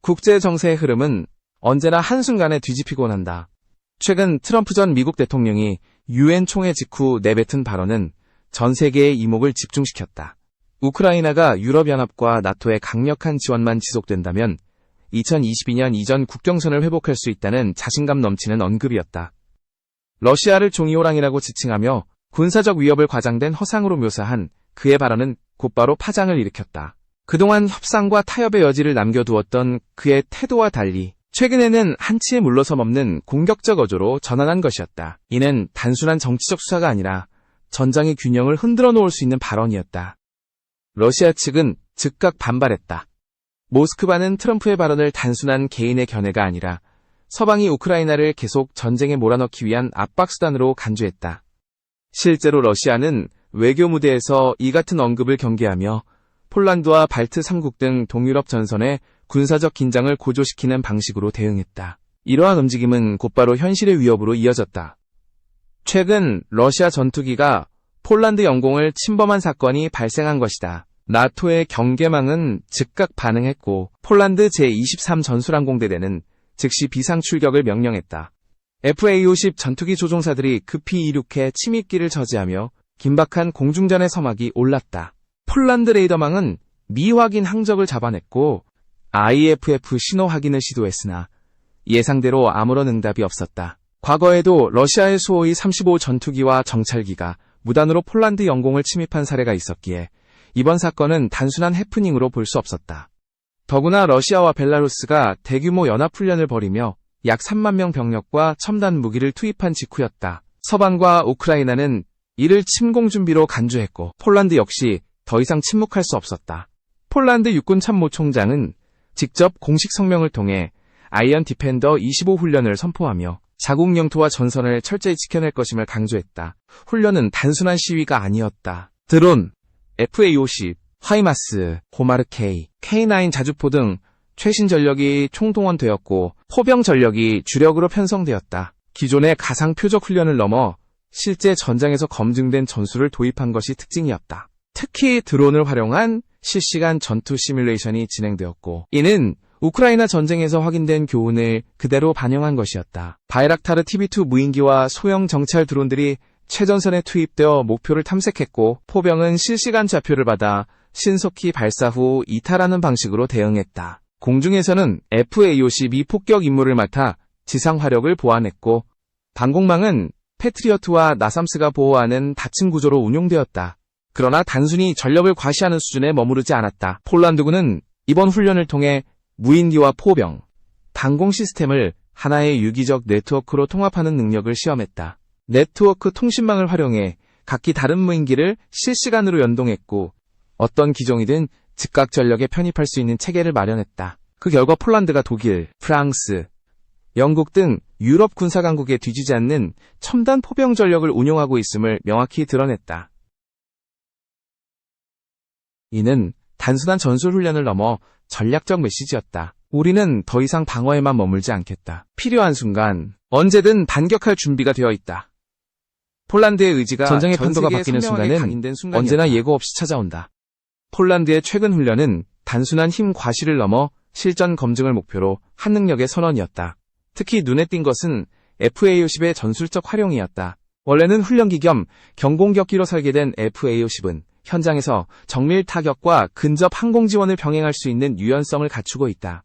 국제 정세의 흐름은 언제나 한순간에 뒤집히곤 한다. 최근 트럼프 전 미국 대통령이 유엔 총회 직후 내뱉은 발언은 전 세계의 이목을 집중시켰다. 우크라이나가 유럽연합과 나토의 강력한 지원만 지속된다면 2022년 이전 국경선을 회복할 수 있다는 자신감 넘치는 언급이었다. 러시아를 종이호랑이라고 지칭하며 군사적 위협을 과장된 허상으로 묘사한 그의 발언은 곧바로 파장을 일으켰다. 그동안 협상과 타협의 여지를 남겨두었던 그의 태도와 달리 최근에는 한치에 물러섬 없는 공격적 어조로 전환한 것이었다. 이는 단순한 정치적 수사가 아니라 전장의 균형을 흔들어 놓을 수 있는 발언이었다. 러시아 측은 즉각 반발했다. 모스크바는 트럼프의 발언을 단순한 개인의 견해가 아니라 서방이 우크라이나를 계속 전쟁에 몰아넣기 위한 압박수단으로 간주했다. 실제로 러시아는 외교 무대에서 이 같은 언급을 경계하며 폴란드와 발트 3국 등 동유럽 전선의 군사적 긴장을 고조시키는 방식으로 대응했다. 이러한 움직임은 곧바로 현실의 위협으로 이어졌다. 최근 러시아 전투기가 폴란드 영공을 침범한 사건이 발생한 것이다. 나토의 경계망은 즉각 반응했고 폴란드 제23 전술항공대대는 즉시 비상 출격을 명령했다. FA-50 전투기 조종사들이 급히 이륙해 침입기를 저지하며 긴박한 공중전의 서막이 올랐다. 폴란드 레이더망은 미확인 항적을 잡아냈고 IFF 신호 확인을 시도했으나 예상대로 아무런 응답이 없었다. 과거에도 러시아의 수호이 35 전투기와 정찰기가 무단으로 폴란드 영공을 침입한 사례가 있었기에 이번 사건은 단순한 해프닝으로 볼 수 없었다. 더구나 러시아와 벨라루스가 대규모 연합훈련을 벌이며 약 3만 명 병력과 첨단 무기를 투입한 직후였다. 서방과 우크라이나는 이를 침공 준비로 간주했고 폴란드 역시 더 이상 침묵할 수 없었다. 폴란드 육군참모총장은 직접 공식 성명을 통해 아이언 디펜더 25 훈련을 선포하며 자국 영토와 전선을 철저히 지켜낼 것임을 강조했다. 훈련은 단순한 시위가 아니었다. 드론, FA-50, 하이마스, 호마르K, K9 자주포 등 최신 전력이 총동원되었고 포병 전력이 주력으로 편성되었다. 기존의 가상 표적 훈련을 넘어 실제 전장에서 검증된 전술을 도입한 것이 특징이었다. 특히 드론을 활용한 실시간 전투 시뮬레이션이 진행되었고 이는 우크라이나 전쟁에서 확인된 교훈을 그대로 반영한 것이었다. 바이락타르 TB2 무인기와 소형 정찰 드론들이 최전선에 투입되어 목표를 탐색했고 포병은 실시간 좌표를 받아 신속히 발사 후 이탈하는 방식으로 대응했다. 공중에서는 FA-52 폭격 임무를 맡아 지상 화력을 보완했고 방공망은 패트리어트와 나삼스가 보호하는 다층 구조로 운용되었다. 그러나 단순히 전력을 과시하는 수준에 머무르지 않았다. 폴란드군은 이번 훈련을 통해 무인기와 포병, 방공 시스템을 하나의 유기적 네트워크로 통합하는 능력을 시험했다. 네트워크 통신망을 활용해 각기 다른 무인기를 실시간으로 연동했고 어떤 기종이든 즉각 전력에 편입할 수 있는 체계를 마련했다. 그 결과 폴란드가 독일, 프랑스, 영국 등 유럽 군사강국에 뒤지지 않는 첨단 포병 전력을 운용하고 있음을 명확히 드러냈다. 이는 단순한 전술훈련을 넘어 전략적 메시지였다. 우리는 더 이상 방어에만 머물지 않겠다. 필요한 순간 언제든 반격할 준비가 되어 있다. 폴란드의 의지가 전쟁의 판도가 바뀌는 순간은 언제나 예고 없이 찾아온다. 폴란드의 최근 훈련은 단순한 힘 과시를 넘어 실전 검증을 목표로 한 능력의 선언이었다. 특히 눈에 띈 것은 FA-50의 전술적 활용이었다. 원래는 훈련기 겸 경공격기로 설계된 FA-50은 현장에서 정밀 타격과 근접 항공 지원을 병행할 수 있는 유연성을 갖추고 있다.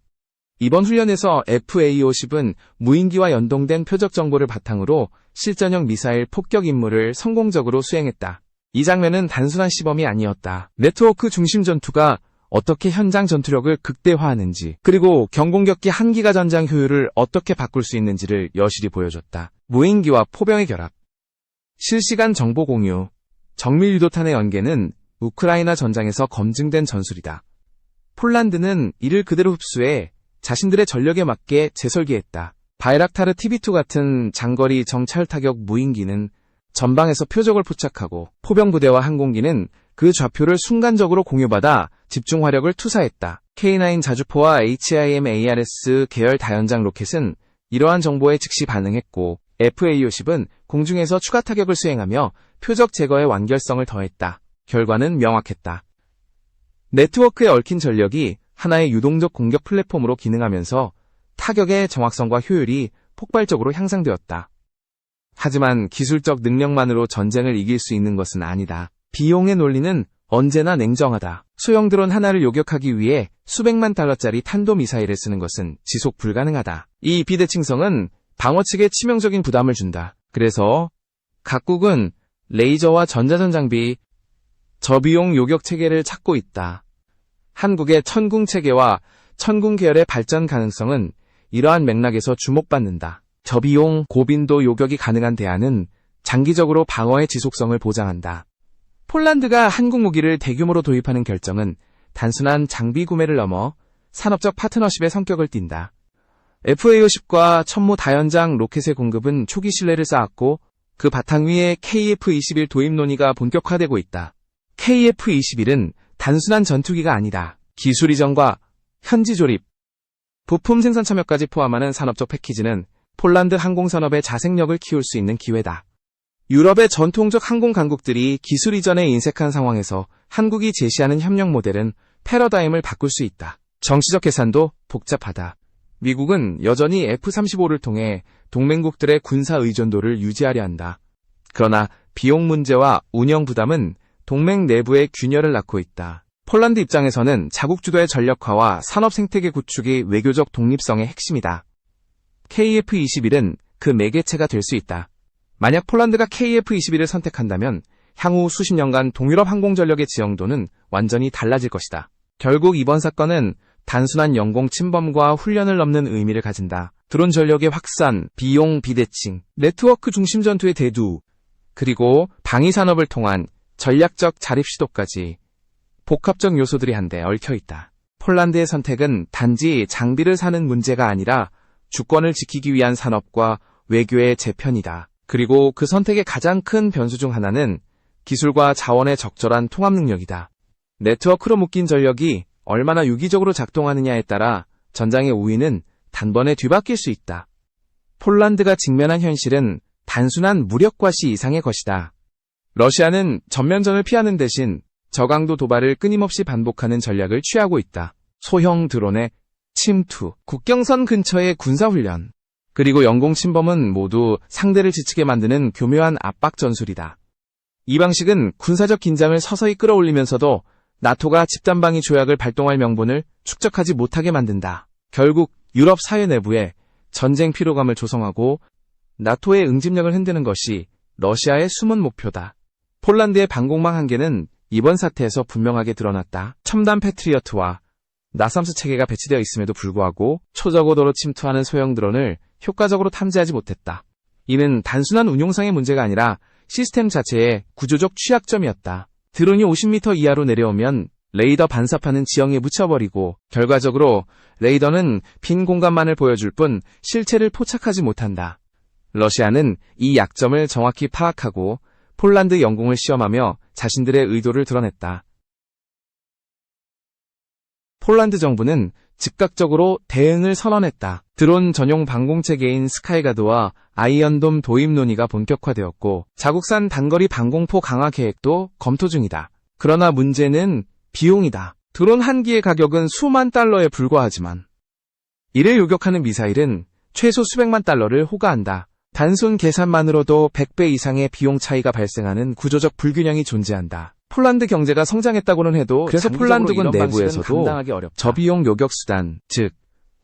이번 훈련에서 FA-50은 무인기와 연동된 표적 정보를 바탕으로 실전형 미사일 폭격 임무를 성공적으로 수행했다. 이 장면은 단순한 시범이 아니었다. 네트워크 중심 전투가 어떻게 현장 전투력을 극대화하는지, 그리고 경공격기 한 기가 전장 효율을 어떻게 바꿀 수 있는지를 여실히 보여줬다. 무인기와 포병의 결합, 실시간 정보 공유, 정밀 유도탄의 연계는 우크라이나 전장에서 검증된 전술이다. 폴란드는 이를 그대로 흡수해 자신들의 전력에 맞게 재설계했다. 바이락타르 TB2 같은 장거리 정찰 타격 무인기는 전방에서 표적을 포착하고 포병 부대와 항공기는 그 좌표를 순간적으로 공유받아 집중 화력을 투사했다. K9 자주포와 HIMARS 계열 다연장 로켓은 이러한 정보에 즉시 반응했고 FA-50은 공중에서 추가 타격을 수행하며 표적 제거의 완결성을 더했다. 결과는 명확했다. 네트워크에 얽힌 전력이 하나의 유동적 공격 플랫폼으로 기능하면서 타격의 정확성과 효율이 폭발적으로 향상되었다. 하지만 기술적 능력만으로 전쟁을 이길 수 있는 것은 아니다. 비용의 논리는 언제나 냉정하다. 소형 드론 하나를 요격하기 위해 수백만 달러짜리 탄도미사일을 쓰는 것은 지속 불가능하다. 이 비대칭성은 방어 측에 치명적인 부담을 준다. 그래서 각국은 레이저와 전자전 장비, 저비용 요격 체계를 찾고 있다. 한국의 천궁 체계와 천궁 계열의 발전 가능성은 이러한 맥락에서 주목받는다. 저비용, 고빈도 요격이 가능한 대안은 장기적으로 방어의 지속성을 보장한다. 폴란드가 한국 무기를 대규모로 도입하는 결정은 단순한 장비 구매를 넘어 산업적 파트너십의 성격을 띈다. FA-50과 천무 다연장 로켓의 공급은 초기 신뢰를 쌓았고 그 바탕 위에 KF-21 도입 논의가 본격화되고 있다. KF-21은 단순한 전투기가 아니다. 기술 이전과 현지 조립, 부품 생산 참여까지 포함하는 산업적 패키지는 폴란드 항공산업의 자생력을 키울 수 있는 기회다. 유럽의 전통적 항공 강국들이 기술 이전에 인색한 상황에서 한국이 제시하는 협력 모델은 패러다임을 바꿀 수 있다. 정치적 계산도 복잡하다. 미국은 여전히 F-35를 통해 동맹국들의 군사 의존도를 유지하려 한다. 그러나 비용 문제와 운영 부담은 동맹 내부의 균열을 낳고 있다. 폴란드 입장에서는 자국 주도의 전력화와 산업 생태계 구축이 외교적 독립성의 핵심이다. KF-21은 그 매개체가 될 수 있다. 만약 폴란드가 KF-21을 선택한다면 향후 수십 년간 동유럽 항공전력의 지형도는 완전히 달라질 것이다. 결국 이번 사건은 단순한 영공 침범과 훈련을 넘는 의미를 가진다. 드론 전력의 확산, 비용 비대칭, 네트워크 중심 전투의 대두, 그리고 방위 산업을 통한 전략적 자립 시도까지 복합적 요소들이 한데 얽혀있다. 폴란드의 선택은 단지 장비를 사는 문제가 아니라 주권을 지키기 위한 산업과 외교의 재편이다. 그리고 그 선택의 가장 큰 변수 중 하나는 기술과 자원의 적절한 통합 능력이다. 네트워크로 묶인 전력이 얼마나 유기적으로 작동하느냐에 따라 전장의 우위는 단번에 뒤바뀔 수 있다. 폴란드가 직면한 현실은 단순한 무력 과시 이상의 것이다. 러시아는 전면전을 피하는 대신 저강도 도발을 끊임없이 반복하는 전략을 취하고 있다. 소형 드론의 침투, 국경선 근처의 군사훈련, 그리고 영공 침범은 모두 상대를 지치게 만드는 교묘한 압박 전술이다. 이 방식은 군사적 긴장을 서서히 끌어올리면서도 나토가 집단방위 조약을 발동할 명분을 축적하지 못하게 만든다. 결국 유럽 사회 내부에 전쟁 피로감을 조성하고 나토의 응집력을 흔드는 것이 러시아의 숨은 목표다. 폴란드의 방공망 한계는 이번 사태에서 분명하게 드러났다. 첨단 패트리어트와 나삼스 체계가 배치되어 있음에도 불구하고 초저고도로 침투하는 소형 드론을 효과적으로 탐지하지 못했다. 이는 단순한 운용상의 문제가 아니라 시스템 자체의 구조적 취약점이었다. 드론이 50m 이하로 내려오면 레이더 반사판은 지형에 묻혀버리고 결과적으로 레이더는 빈 공간만을 보여줄 뿐 실체를 포착하지 못한다. 러시아는 이 약점을 정확히 파악하고 폴란드 영공을 시험하며 자신들의 의도를 드러냈다. 폴란드 정부는 즉각적으로 대응을 선언했다. 드론 전용 방공체계인 스카이가드와 아이언돔 도입 논의가 본격화되었고 자국산 단거리 방공포 강화 계획도 검토 중이다. 그러나 문제는 비용이다. 드론 한 기의 가격은 수만 달러에 불과하지만 이를 요격하는 미사일은 최소 수백만 달러를 호가한다. 단순 계산만으로도 100배 이상의 비용 차이가 발생하는 구조적 불균형이 존재한다. 폴란드 경제가 성장했다고는 해도 그래서 폴란드군 내부에서도 저비용 요격 수단, 즉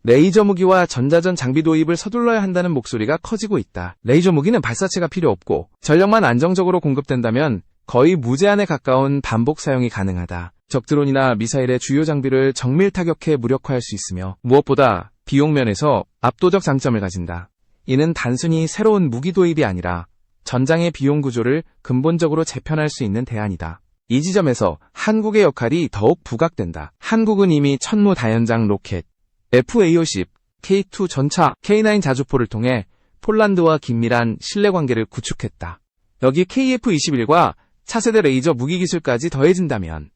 레이저 무기와 전자전 장비 도입을 서둘러야 한다는 목소리가 커지고 있다. 레이저 무기는 발사체가 필요 없고 전력만 안정적으로 공급된다면 거의 무제한에 가까운 반복 사용이 가능하다. 적드론이나 미사일의 주요 장비를 정밀 타격해 무력화할 수 있으며 무엇보다 비용 면에서 압도적 장점을 가진다. 이는 단순히 새로운 무기 도입이 아니라 전장의 비용 구조를 근본적으로 재편할 수 있는 대안이다. 이 지점에서 한국의 역할이 더욱 부각된다. 한국은 이미 천무 다연장 로켓, FA-50, K2 전차, K9 자주포를 통해 폴란드와 긴밀한 신뢰관계를 구축했다. 여기 KF-21과 차세대 레이저 무기 기술까지 더해진다면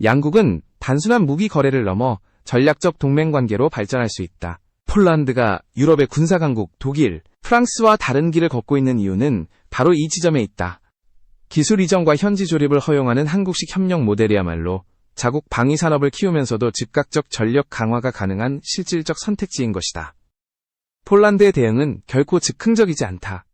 양국은 단순한 무기 거래를 넘어 전략적 동맹관계로 발전할 수 있다. 폴란드가 유럽의 군사강국 독일, 프랑스와 다른 길을 걷고 있는 이유는 바로 이 지점에 있다. 기술 이전과 현지 조립을 허용하는 한국식 협력 모델이야말로 자국 방위 산업을 키우면서도 즉각적 전력 강화가 가능한 실질적 선택지인 것이다. 폴란드의 대응은 결코 즉흥적이지 않다.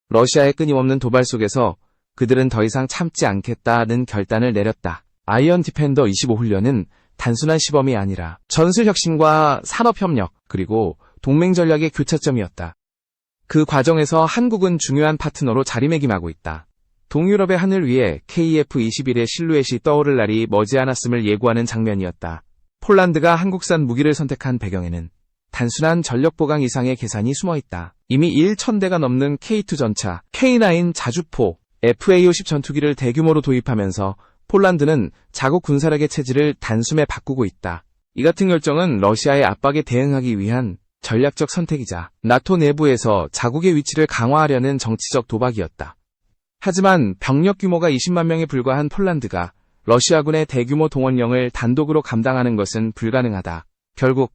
러시아의 끊임없는 도발 속에서 그들은 더 이상 참지 않겠다는 결단을 내렸다. 아이언 디펜더 25훈련은 단순한 시범이 아니라 전술혁신과 산업협력 그리고 동맹 전략의 교차점이었다. 그 과정에서 한국은 중요한 파트너로 자리매김하고 있다. 동유럽의 하늘 위에 KF-21의 실루엣이 떠오를 날이 머지않았음을 예고하는 장면이었다. 폴란드가 한국산 무기를 선택한 배경에는 단순한 전력보강 이상의 계산이 숨어있다. 이미 1,000대가 넘는 K2 전차, K9 자주포, FA-50 전투기를 대규모로 도입하면서 폴란드는 자국 군사력의 체질을 단숨에 바꾸고 있다. 이 같은 결정은 러시아의 압박에 대응하기 위한 전략적 선택이자 나토 내부에서 자국의 위치를 강화하려는 정치적 도박이었다. 하지만 병력 규모가 20만 명에 불과한 폴란드가 러시아군의 대규모 동원령을 단독으로 감당하는 것은 불가능하다. 결국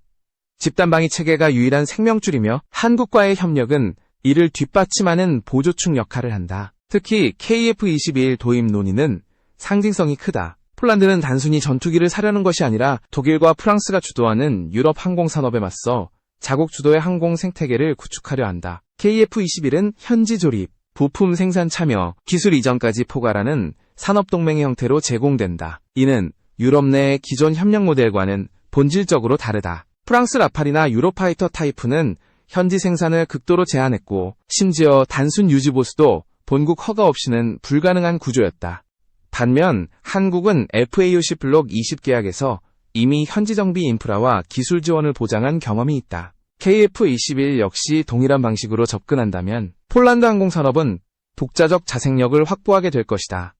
집단방위 체계가 유일한 생명줄이며 한국과의 협력은 이를 뒷받침하는 보조축 역할을 한다. 특히 KF-21 도입 논의는 상징성이 크다. 폴란드는 단순히 전투기를 사려는 것이 아니라 독일과 프랑스가 주도하는 유럽 항공산업에 맞서 자국 주도의 항공 생태계를 구축하려 한다. KF-21은 현지 조립, 부품 생산 참여, 기술 이전까지 포괄하는 산업동맹의 형태로 제공된다. 이는 유럽 내의 기존 협력 모델과는 본질적으로 다르다. 프랑스 라팔이나 유로파이터 타이프는 현지 생산을 극도로 제한했고 심지어 단순 유지 보수도 본국 허가 없이는 불가능한 구조였다. 반면 한국은 FA-50 블록 20 계약에서 이미 현지 정비 인프라와 기술 지원을 보장한 경험이 있다. KF-21 역시 동일한 방식으로 접근한다면 폴란드 항공산업은 독자적 자생력을 확보하게 될 것이다.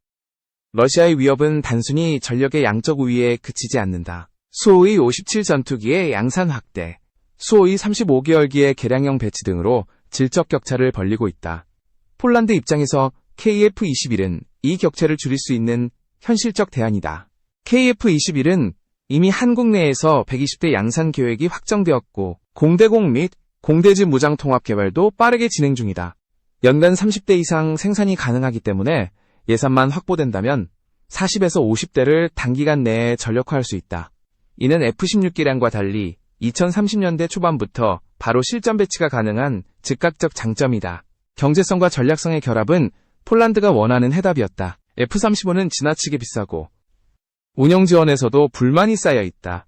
러시아의 위협은 단순히 전력의 양적 우위에 그치지 않는다. 수호의 57 전투기의 양산 확대, 수호의 35개월기의 개량형 배치 등으로 질적 격차를 벌리고 있다. 폴란드 입장에서 KF-21은 이 격차를 줄일 수 있는 현실적 대안이다. KF-21은 이미 한국 내에서 120대 양산 계획이 확정되었고 공대공 및 공대지 무장 통합 개발도 빠르게 진행 중이다. 연간 30대 이상 생산이 가능하기 때문에 예산만 확보된다면 40에서 50대를 단기간 내에 전력화할 수 있다. 이는 F-16기량과 달리 2030년대 초반부터 바로 실전 배치가 가능한 즉각적 장점이다. 경제성과 전략성의 결합은 폴란드가 원하는 해답이었다. F-35는 지나치게 비싸고 운영 지원에서도 불만이 쌓여 있다.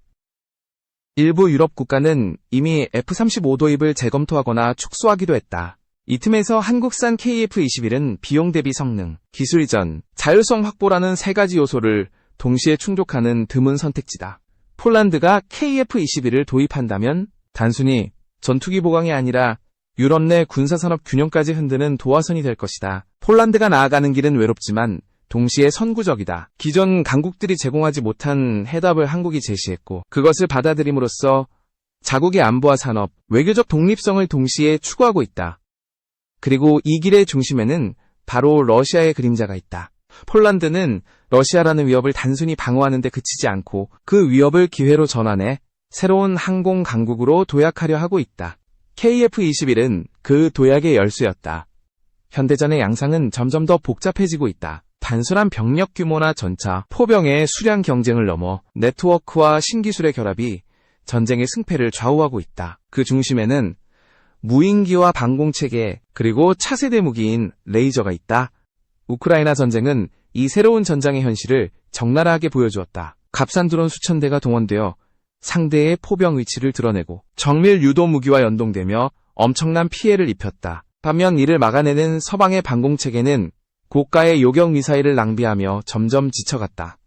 일부 유럽 국가는 이미 F-35 도입을 재검토하거나 축소하기도 했다. 이 틈에서 한국산 KF-21은 비용 대비 성능, 기술 이전, 자율성 확보라는 세 가지 요소를 동시에 충족하는 드문 선택지다. 폴란드가 KF-21을 도입한다면 단순히 전투기 보강이 아니라 유럽 내 군사산업 균형까지 흔드는 도화선이 될 것이다. 폴란드가 나아가는 길은 외롭지만 동시에 선구적이다. 기존 강국들이 제공하지 못한 해답을 한국이 제시했고 그것을 받아들임으로써 자국의 안보와 산업, 외교적 독립성을 동시에 추구하고 있다. 그리고 이 길의 중심에는 바로 러시아의 그림자가 있다. 폴란드는 러시아라는 위협을 단순히 방어하는 데 그치지 않고 그 위협을 기회로 전환해 새로운 항공 강국으로 도약하려 하고 있다. KF-21은 그 도약의 열쇠였다. 현대전의 양상은 점점 더 복잡해지고 있다. 단순한 병력 규모나 전차, 포병의 수량 경쟁을 넘어 네트워크와 신기술의 결합이 전쟁의 승패를 좌우하고 있다. 그 중심에는 무인기와 방공체계, 그리고 차세대 무기인 레이저가 있다. 우크라이나 전쟁은 이 새로운 전장의 현실을 적나라하게 보여주었다. 값싼 드론 수천 대가 동원되어 상대의 포병 위치를 드러내고 정밀 유도 무기와 연동되며 엄청난 피해를 입혔다. 반면 이를 막아내는 서방의 방공체계는 고가의 요격 미사일을 낭비하며 점점 지쳐갔다.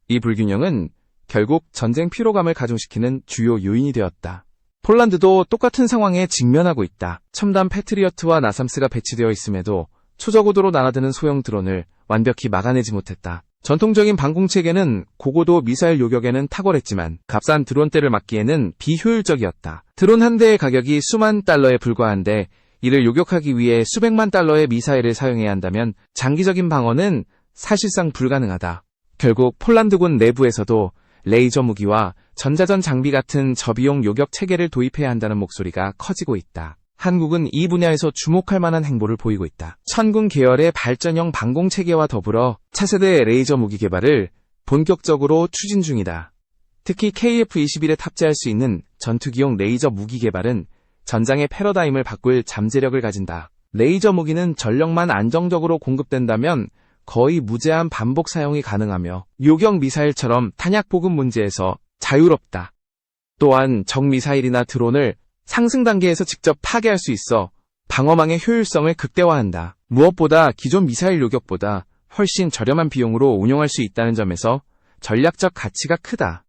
이 불균형은 결국 전쟁 피로감을 가중시키는 주요 요인이 되었다. 폴란드도 똑같은 상황에 직면하고 있다. 첨단 패트리어트와 나삼스가 배치되어 있음에도 초저고도로 날아드는 소형 드론을 완벽히 막아내지 못했다. 전통적인 방공체계는 고고도 미사일 요격에는 탁월했지만 값싼 드론대를 막기에는 비효율적이었다. 드론 한 대의 가격이 수만 달러에 불과한데 이를 요격하기 위해 수백만 달러의 미사일을 사용해야 한다면 장기적인 방어는 사실상 불가능하다. 결국 폴란드군 내부에서도 레이저 무기와 전자전 장비 같은 저비용 요격 체계를 도입해야 한다는 목소리가 커지고 있다. 한국은 이 분야에서 주목할 만한 행보를 보이고 있다. 천군 계열의 발전형 방공체계와 더불어 차세대 레이저 무기 개발을 본격적으로 추진 중이다. 특히 KF-21에 탑재할 수 있는 전투기용 레이저 무기 개발은 전장의 패러다임을 바꿀 잠재력을 가진다. 레이저 무기는 전력만 안정적으로 공급된다면 거의 무제한 반복 사용이 가능하며 요격 미사일처럼 탄약 보급 문제에서 자유롭다. 또한 적 미사일이나 드론을 상승 단계에서 직접 파괴할 수 있어 방어망의 효율성을 극대화한다. 무엇보다 기존 미사일 요격보다 훨씬 저렴한 비용으로 운용할 수 있다는 점에서 전략적 가치가 크다.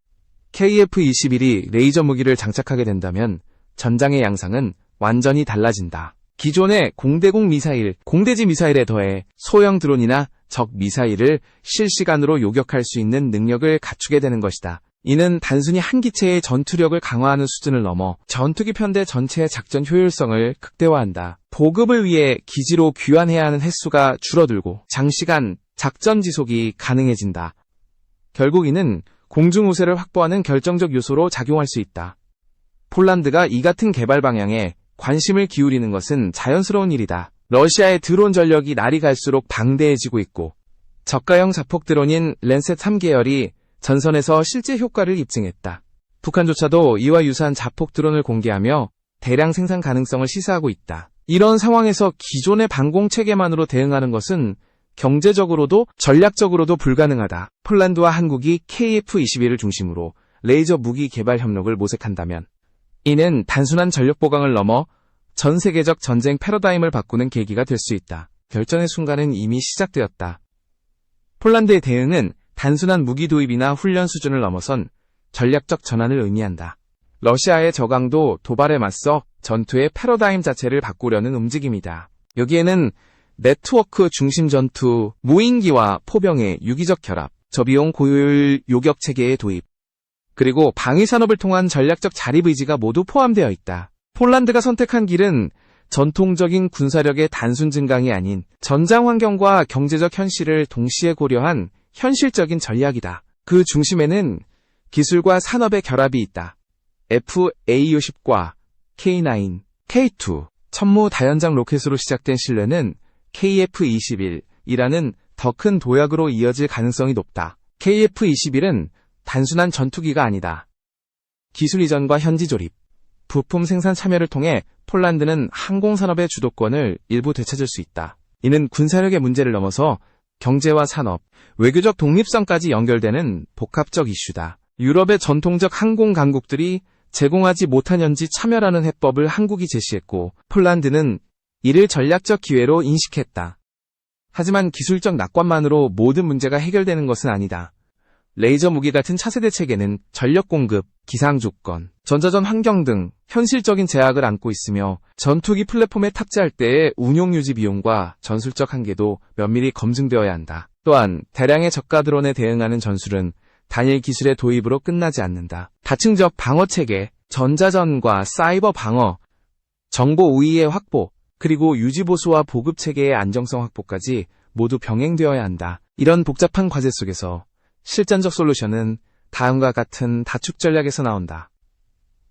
KF-21이 레이저 무기를 장착하게 된다면 전장의 양상은 완전히 달라진다. 기존의 공대공 미사일, 공대지 미사일에 더해 소형 드론이나 적 미사일을 실시간으로 요격할 수 있는 능력을 갖추게 되는 것이다. 이는 단순히 한 기체의 전투력을 강화하는 수준을 넘어 전투기 편대 전체의 작전 효율성을 극대화한다. 보급을 위해 기지로 귀환해야 하는 횟수가 줄어들고 장시간 작전 지속이 가능해진다. 결국 이는 공중 우세를 확보하는 결정적 요소로 작용할 수 있다. 폴란드가 이 같은 개발 방향에 관심을 기울이는 것은 자연스러운 일이다. 러시아의 드론 전력이 날이 갈수록 방대해지고 있고 저가형 자폭 드론인 랜셋 3계열이 전선에서 실제 효과를 입증했다. 북한조차도 이와 유사한 자폭 드론을 공개하며 대량 생산 가능성을 시사하고 있다. 이런 상황에서 기존의 방공 체계만으로 대응하는 것은 경제적으로도 전략적으로도 불가능하다. 폴란드와 한국이 KF-21을 중심으로 레이저 무기 개발 협력을 모색한다면 이는 단순한 전력 보강을 넘어 전 세계적 전쟁 패러다임을 바꾸는 계기가 될 수 있다. 결전의 순간은 이미 시작되었다. 폴란드의 대응은 단순한 무기 도입이나 훈련 수준을 넘어선 전략적 전환을 의미한다. 러시아의 저강도 도발에 맞서 전투의 패러다임 자체를 바꾸려는 움직임이다. 여기에는 네트워크 중심 전투, 무인기와 포병의 유기적 결합, 저비용 고효율 요격 체계의 도입, 그리고 방위산업을 통한 전략적 자립 의지가 모두 포함되어 있다. 폴란드가 선택한 길은 전통적인 군사력의 단순 증강이 아닌 전장 환경과 경제적 현실을 동시에 고려한 현실적인 전략이다. 그 중심에는 기술과 산업의 결합이 있다. FA-50과 K9, K2, 천무 다연장 로켓으로 시작된 신뢰는 KF-21이라는 더 큰 도약으로 이어질 가능성이 높다. KF-21은 단순한 전투기가 아니다. 기술 이전과 현지 조립, 부품 생산 참여를 통해 폴란드는 항공산업의 주도권을 일부 되찾을 수 있다. 이는 군사력의 문제를 넘어서 경제와 산업, 외교적 독립성까지 연결되는 복합적 이슈다. 유럽의 전통적 항공 강국들이 제공하지 못한 현지 참여라는 해법을 한국이 제시했고 폴란드는 이를 전략적 기회로 인식했다. 하지만 기술적 낙관만으로 모든 문제가 해결되는 것은 아니다. 레이저 무기 같은 차세대 체계는 전력 공급, 기상 조건, 전자전 환경 등 현실적인 제약을 안고 있으며 전투기 플랫폼에 탑재할 때의 운용 유지 비용과 전술적 한계도 면밀히 검증되어야 한다. 또한 대량의 저가 드론에 대응하는 전술은 단일 기술의 도입으로 끝나지 않는다. 다층적 방어 체계, 전자전과 사이버 방어, 정보 우위의 확보, 그리고 유지보수와 보급 체계의 안정성 확보까지 모두 병행되어야 한다. 이런 복잡한 과제 속에서 실전적 솔루션은 다음과 같은 다축 전략에서 나온다.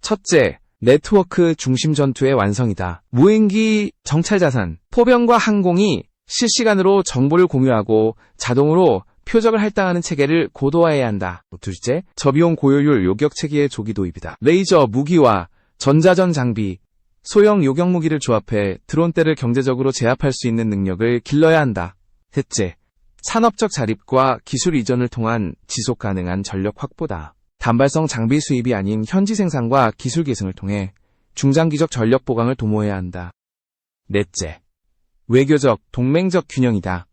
첫째, 네트워크 중심 전투의 완성이다. 무인기, 정찰 자산, 포병과 항공이 실시간으로 정보를 공유하고 자동으로 표적을 할당하는 체계를 고도화해야 한다. 둘째, 저비용 고효율 요격 체계의 조기 도입이다. 레이저 무기와 전자전 장비, 소형 요격 무기를 조합해 드론대를 경제적으로 제압할 수 있는 능력을 길러야 한다. 셋째, 산업적 자립과 기술 이전을 통한 지속 가능한 전력 확보다. 단발성 장비 수입이 아닌 현지 생산과 기술 계승을 통해 중장기적 전력 보강을 도모해야 한다. 넷째, 외교적, 동맹적 균형이다.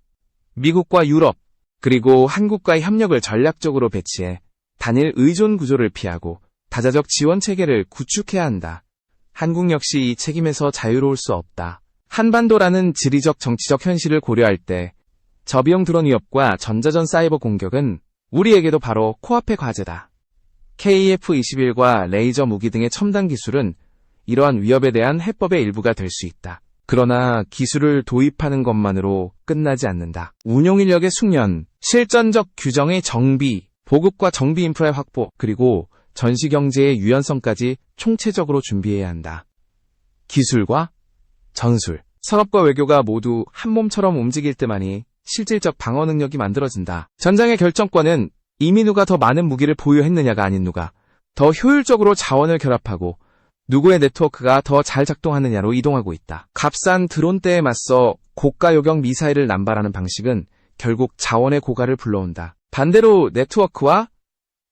미국과 유럽, 그리고 한국과의 협력을 전략적으로 배치해 단일 의존 구조를 피하고 다자적 지원 체계를 구축해야 한다. 한국 역시 이 책임에서 자유로울 수 없다. 한반도라는 지리적 정치적 현실을 고려할 때 저비용 드론 위협과 전자전 사이버 공격은 우리에게도 바로 코앞의 과제다. KF-21과 레이저 무기 등의 첨단 기술은 이러한 위협에 대한 해법의 일부가 될 수 있다. 그러나 기술을 도입하는 것만으로 끝나지 않는다. 운용 인력의 숙련, 실전적 규정의 정비, 보급과 정비 인프라의 확보, 그리고 전시경제의 유연성까지 총체적으로 준비해야 한다. 기술과 전술, 산업과 외교가 모두 한 몸처럼 움직일 때만이 실질적 방어 능력이 만들어진다. 전장의 결정권은 이미 누가 더 많은 무기를 보유했느냐가 아닌 누가 더 효율적으로 자원을 결합하고 누구의 네트워크가 더 잘 작동하느냐로 이동하고 있다. 값싼 드론대에 맞서 고가 요격 미사일을 남발하는 방식은 결국 자원의 고갈을 불러온다. 반대로 네트워크와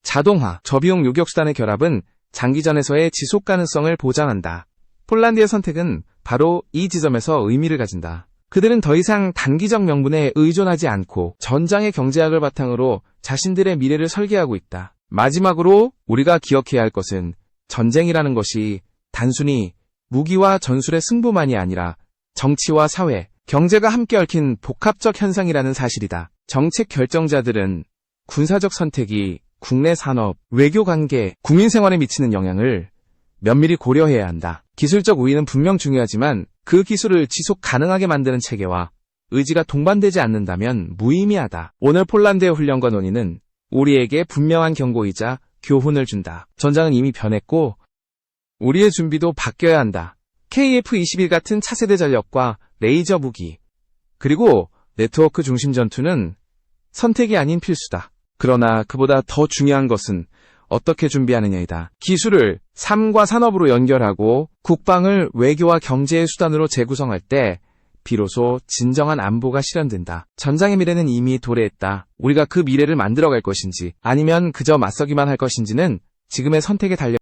자동화, 저비용 요격수단의 결합은 장기전에서의 지속 가능성을 보장한다. 폴란드의 선택은 바로 이 지점에서 의미를 가진다. 그들은 더 이상 단기적 명분에 의존하지 않고 전장의 경제학을 바탕으로 자신들의 미래를 설계하고 있다. 마지막으로 우리가 기억해야 할 것은 전쟁이라는 것이 단순히 무기와 전술의 승부만이 아니라 정치와 사회, 경제가 함께 얽힌 복합적 현상이라는 사실이다. 정책 결정자들은 군사적 선택이 국내 산업, 외교 관계, 국민 생활에 미치는 영향을 면밀히 고려해야 한다. 기술적 우위는 분명 중요하지만 그 기술을 지속 가능하게 만드는 체계와 의지가 동반되지 않는다면 무의미하다. 오늘 폴란드의 훈련과 논의는 우리에게 분명한 경고이자 교훈을 준다. 전장은 이미 변했고 우리의 준비도 바뀌어야 한다. KF-21 같은 차세대 전력과 레이저 무기, 그리고 네트워크 중심 전투는 선택이 아닌 필수다. 그러나 그보다 더 중요한 것은 어떻게 준비하느냐이다. 기술을 삶과 산업으로 연결하고 국방을 외교와 경제의 수단으로 재구성할 때 비로소 진정한 안보가 실현된다. 전장의 미래는 이미 도래했다. 우리가 그 미래를 만들어갈 것인지 아니면 그저 맞서기만 할 것인지는 지금의 선택에 달려